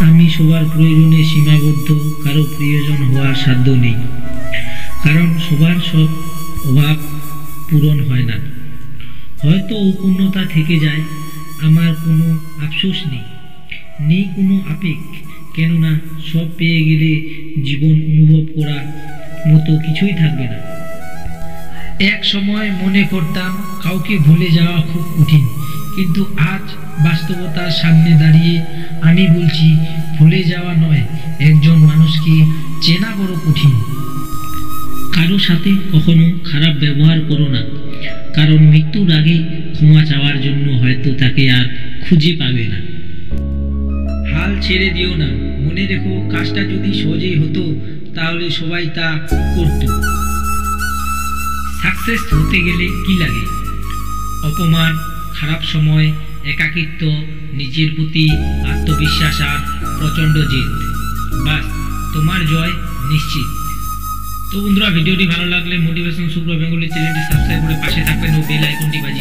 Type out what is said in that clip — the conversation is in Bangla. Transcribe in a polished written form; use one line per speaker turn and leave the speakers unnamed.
আমি সবার প্রয়োজনে সীমাবদ্ধ, কারো প্রিয়জন হওয়ার সাধ্য নেই। কারণ সবার সব অভাব পূরণ হয় না। হয়তো অপূর্ণতা থেকে যায়। আমার কোনো আফসোস নেই কোনো আবেগ, কেননা সব পেয়ে গেলে জীবন অনুভব করার মতো কিছুই থাকবে না। এক সময় মনে করতাম কাউকে ভুলে যাওয়া খুব কঠিন, কিন্তু আজ বাস্তবতার সামনে দাঁড়িয়ে আমি বলছি, ভুলে যাওয়া নয়, একজন মানুষকে চেনা বড় কঠিন। কারো সাথে কখনো খারাপ ব্যবহার করো না, কারণ মৃত্যুর আগে ক্ষমা চাওয়ার জন্য হয়তো তাকে আর খুঁজে পাবে না। হাল ছেড়ে দিও না, মনে রেখো কাজটা যদি সহজেই হতো তাহলে সবাই তা করত। সাকসেস হতে গেলে কি লাগে? অপমান, খারাপ সময়, একাকিত্ব, নিজের প্রতি আত্মবিশ্বাস আর প্রচণ্ড জেদ। বাস, তোমার জয় নিশ্চিত। তো বন্ধুরা, ভিডিওটি ভালো লাগলে মোটিভেশন সুপ্র বেঙ্গলি চ্যানেলটি সাবস্ক্রাইব করে পাশে থাকবেন ও বেল আইকনটি বাজিয়ে